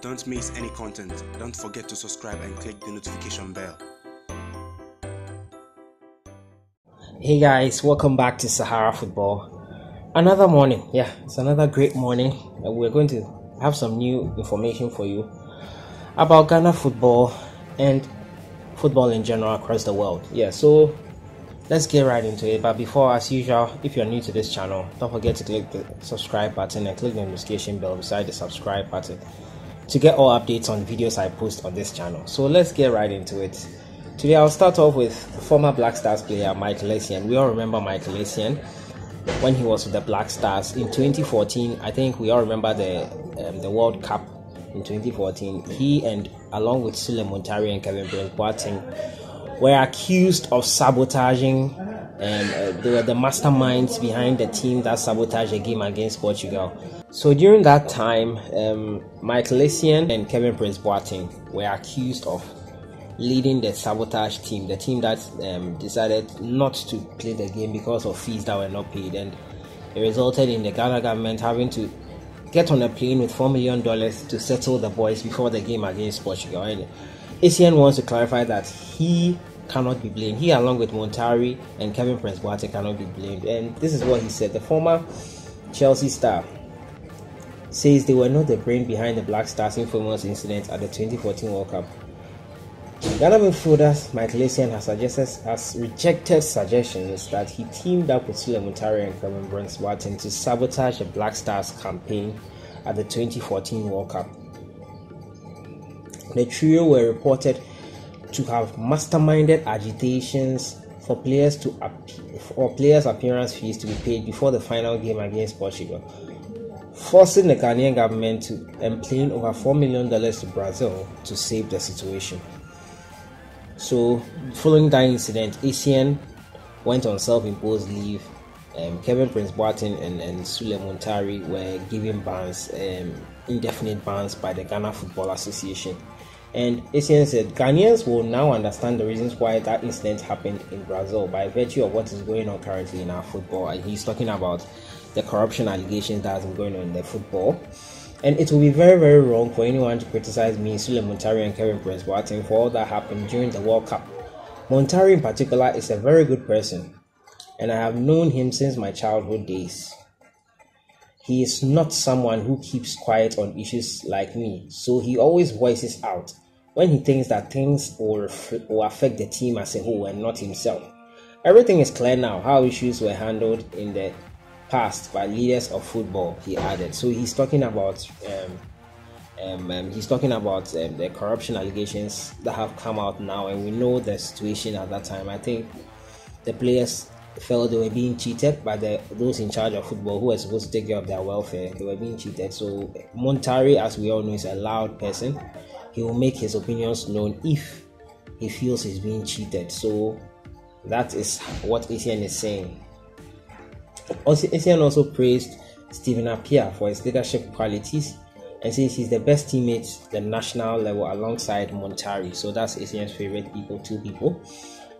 Don't miss any content. Don't forget to subscribe and click the notification bell. Hey guys, welcome back to Sahara Football. Another morning, it's another great morning. We're going to have some new information for you about Ghana football and football in general across the world. So let's get right into it. But before, as usual, if you're new to this channel, don't forget to click the subscribe button and click the notification bell beside the subscribe button to get all updates on videos I post on this channel. So let's get right into it. Today I'll start off with former Black Stars player Michael Essien. We all remember Michael Essien when he was with the Black Stars in 2014. I think we all remember the World Cup in 2014. He and along with Özil and Kevin Prince were accused of sabotaging. They were the masterminds behind the team that sabotaged a game against Portugal. So during that time, Michael Essien and Kevin Prince were accused of leading the sabotage team, the team that decided not to play the game because of fees that were not paid, and it resulted in the Ghana government having to get on a plane with $4 million to settle the boys before the game against Portugal. And Essien wants to clarify that he cannot be blamed. He, along with Montari and Kevin Prince cannot be blamed. And this is what he said. The former Chelsea star says they were not the brain behind the Black Stars' infamous incident at the 2014 World Cup. Ghana midfielder Michael Essien has rejected suggestions that he teamed up with Özil and Kevin Prince to sabotage the Black Stars campaign at the 2014 World Cup. The trio were reported to have masterminded agitations for players appearance fees to be paid before the final game against Portugal, forcing the Ghanaian government to employ over $4 million to Brazil to save the situation. So, following that incident, Essien went on self-imposed leave. Kevin Prince and Sule Montari were given bans, indefinite bans by the Ghana Football Association. And Essien said Ghanaians will now understand the reasons why that incident happened in Brazil by virtue of what is going on currently in our football. And he's talking about the corruption allegations that has been going on in the football. And it will be very, very wrong for anyone to criticize me, Sule Montari and Kevin Prince for all that happened during the World Cup. Montari in particular is a very good person, and I have known him since my childhood days. He is not someone who keeps quiet on issues like me, so he always voices out when he thinks that things will affect the team as a whole and not himself. Everything is clear now how issues were handled in the past by leaders of football, he added. So he's talking about the corruption allegations that have come out now, and we know the situation at that time. I think the players felt they were being cheated by those in charge of football who were supposed to take care of their welfare. They were being cheated. So Montari, as we all know, is a loud person. He will make his opinions known if he feels he's being cheated. So that is what Essien is saying. Essien also praised Stephen Appiah for his leadership qualities and says he's the best teammate at the national level alongside Montari. So that's Essien's favorite two people.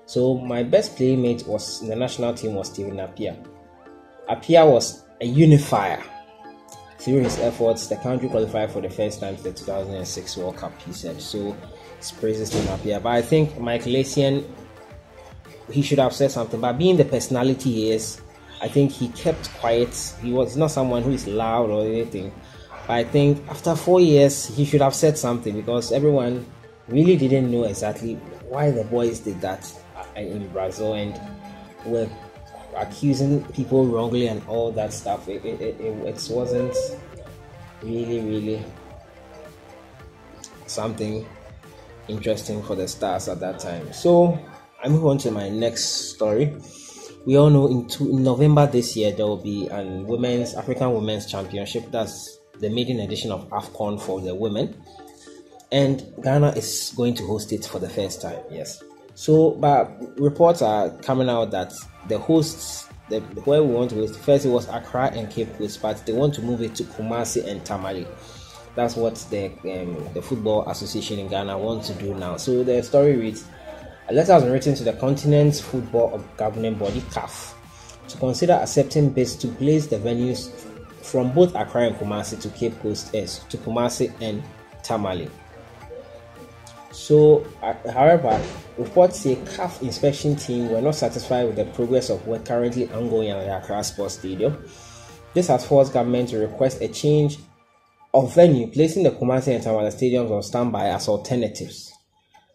So my best playmate was in the national team was Stephen Appiah. Appiah was a unifier. Through his efforts, the country qualified for the first time to the 2006 World Cup, he said. So he praises Stephen Appiah. But I think Michael Essien, he should have said something. But being the personality he is, I think he kept quiet. He was not someone who is loud or anything. But I think after 4 years, he should have said something because everyone really didn't know exactly why the boys did that in Brazil and were accusing people wrongly and all that stuff. It wasn't really something interesting for the Stars at that time. So I move on to my next story. We all know in November this year there will be an African Women's Championship. That's the maiden edition of AFCON for the women, and Ghana is going to host it for the first time. Yes. So, but reports are coming out that the hosts, where we want to host, first it was Accra and Cape Coast, but they want to move it to Kumasi and Tamale. That's what the Football Association in Ghana wants to do now. So the story reads: a letter has been written to the continent's football governing body, CAF, to consider accepting bids to place the venues from both Accra and Kumasi to Cape Coast to Kumasi and Tamale. So, however, reports say CAF inspection team were not satisfied with the progress of work currently ongoing at the Accra Sports Stadium. This has forced government to request a change of venue, placing the Kumasi and Tamale stadiums on standby as alternatives.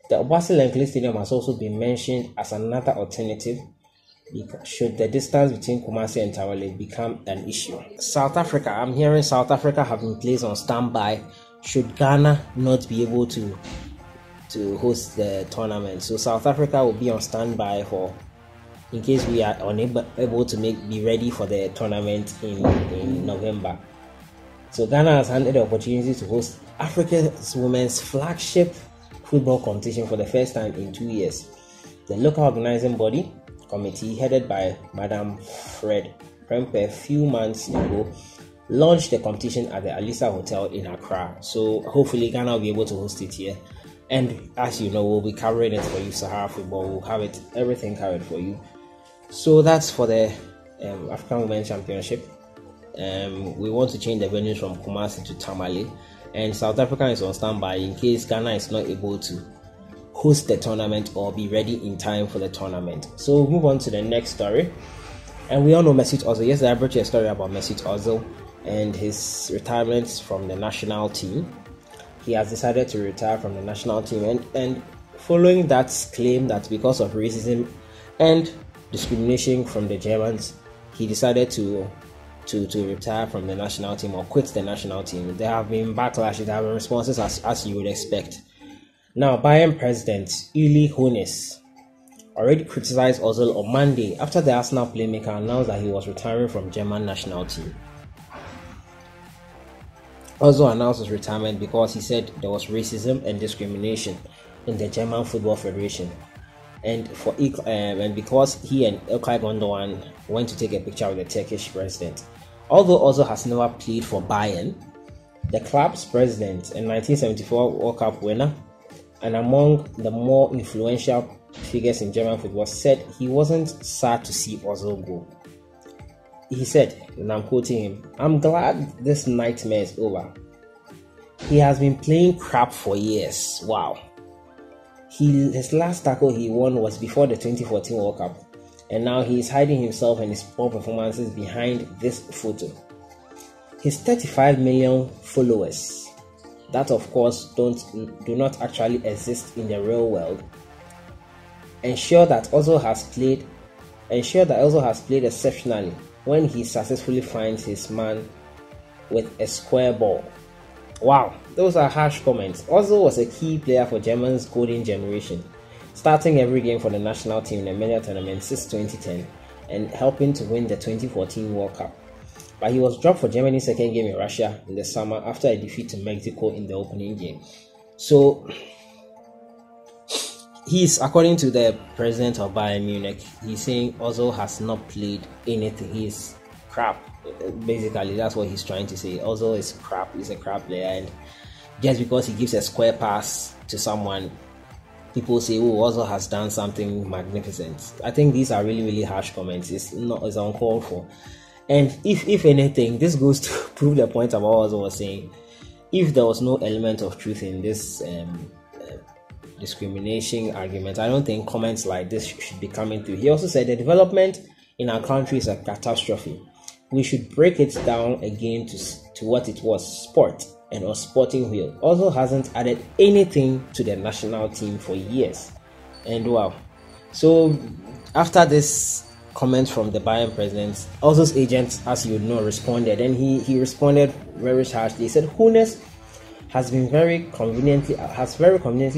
The Obasi Lenkley Stadium has also been mentioned as another alternative should the distance between Kumasi and Tamale become an issue. South Africa, I'm hearing South Africa have been placed on standby should Ghana not be able to host the tournament. So South Africa will be on standby in case we are unable to be ready for the tournament in November. So Ghana has handed the opportunity to host Africa's women's flagship football competition for the first time in 2 years. The local organizing body committee, headed by Madam Fred Prempe, a few months ago, launched the competition at the Alisa Hotel in Accra. So hopefully Ghana will be able to host it here. And as you know, we'll be covering it for you, Sahara Football. We'll have everything covered for you. So that's for the African Women's Championship. We want to change the venues from Kumasi to Tamale. And South Africa is on standby in case Ghana is not able to host the tournament or be ready in time for the tournament. So we'll move on to the next story. And we all know Mesut Ozil. Yesterday I brought you a story about Mesut Ozil and his retirement from the national team. He has decided to retire from the national team, and following that claim that because of racism and discrimination from the Germans, he decided to retire from the national team or quit the national team. There have been backlashes, there have been responses as you would expect. Now, Bayern president Uli Hoeneß already criticized Ozil on Monday after the Arsenal playmaker announced that he was retiring from German national team. Ozil announced his retirement because he said there was racism and discrimination in the German Football Federation, and because he and İlkay Gündoğan went to take a picture with the Turkish president. Although Ozil has never played for Bayern, the club's president and 1974 World Cup winner, and among the more influential figures in German football, said he wasn't sad to see Ozil go. He said, and I'm quoting him, "I'm glad this nightmare is over. He has been playing crap for years." Wow. His last tackle he won was before the 2014 World Cup, and now he is hiding himself and his poor performances behind this photo. His 35 million followers, that of course do not actually exist in the real world, ensure that Ozil has played exceptionally when he successfully finds his man with a square ball. Wow, those are harsh comments. Ozil was a key player for Germany's golden generation, starting every game for the national team in the major tournament since 2010 and helping to win the 2014 World Cup. But he was dropped for Germany's second game in Russia in the summer after a defeat to Mexico in the opening game. So according to the president of Bayern Munich, he's saying Ozil has not played anything. He's crap. Basically, that's what he's trying to say. Ozil is crap. He's a crap player, and just because he gives a square pass to someone, people say, "Oh, Ozil has done something magnificent." I think these are really, really harsh comments. It's uncalled for. And if anything, this goes to prove the point about what Ozil was saying. If there was no element of truth in this discrimination argument, I don't think comments like this should be coming through. He also said the development in our country is a catastrophe. We should break it down again to what it was, sport and a sporting wheel. Ozil hasn't added anything to the national team for years. And wow. So after this comment from the Bayern president, Ozil's agent, as you know, responded, and he responded very harshly. He said Hoeneß has very conveniently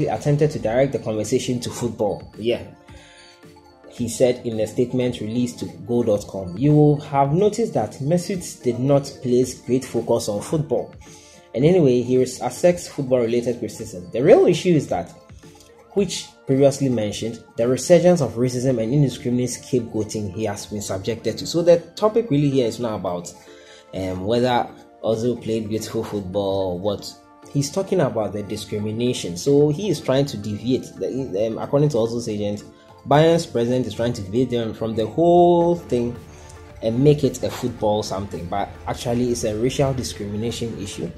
attempted to direct the conversation to football. Yeah. He said in a statement released to Go.com, "You will have noticed that Mesut did not place great focus on football. And anyway, he accepts football-related criticism. The real issue is that, which previously mentioned, the resurgence of racism and indiscriminate scapegoating he has been subjected to." So the topic really here is not about whether Ozil played beautiful football or what. He's talking about the discrimination. So he is trying to deviate. According to Ozil's agent, Bayern's president is trying to deviate them from the whole thing and make it a football something, but actually it's a racial discrimination issue.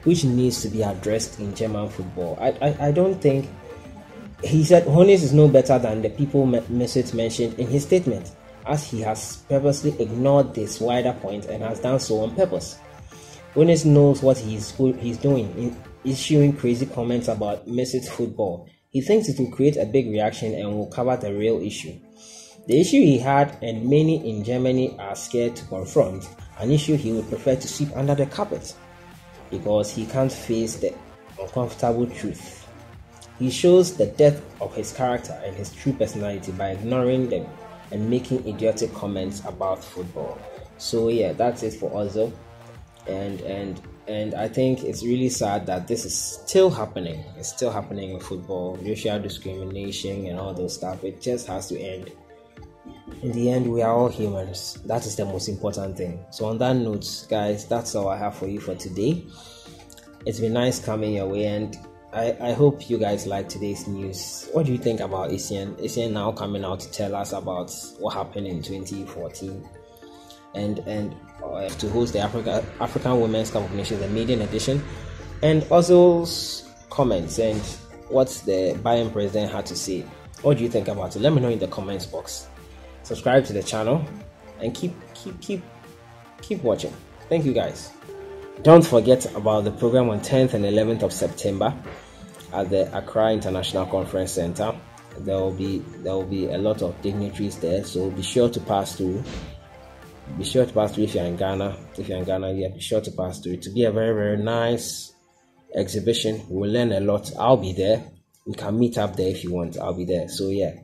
which needs to be addressed in German football. I don't think, he said Hoeneß is no better than the people Mesut mentioned in his statement, as he has purposely ignored this wider point and has done so on purpose. Hoeneß knows what he's doing in issuing crazy comments about Mesut's football. He thinks it will create a big reaction and will cover the real issue. The issue he had and many in Germany are scared to confront, an issue he would prefer to sweep under the carpet because he can't face the uncomfortable truth. He shows the depth of his character and his true personality by ignoring them and making idiotic comments about football. So yeah, that's it for Ozil. And I think it's really sad that this is still happening. It's still happening in football. Racial discrimination and all those stuff. It just has to end. In the end, we are all humans. That is the most important thing. So on that note, guys, that's all I have for you for today. It's been nice coming your way, and I hope you guys like today's news. What do you think about Essien? Essien now coming out to tell us about what happened in 2014 and to host the African Women's Cup of Nations, the maiden edition, and Ozil's comments and what the Bayern president had to say. What do you think about it? Let me know in the comments box. Subscribe to the channel and keep watching. Thank you guys. Don't forget about the program on 10th and 11th of September at the Accra International Conference Center. There will be a lot of dignitaries there, so be sure to pass through. Be sure to pass through if you're in Ghana. If you're in Ghana, yeah, be sure to pass through. To be a very, very nice exhibition. We'll learn a lot. I'll be there. We can meet up there if you want. I'll be there. So yeah,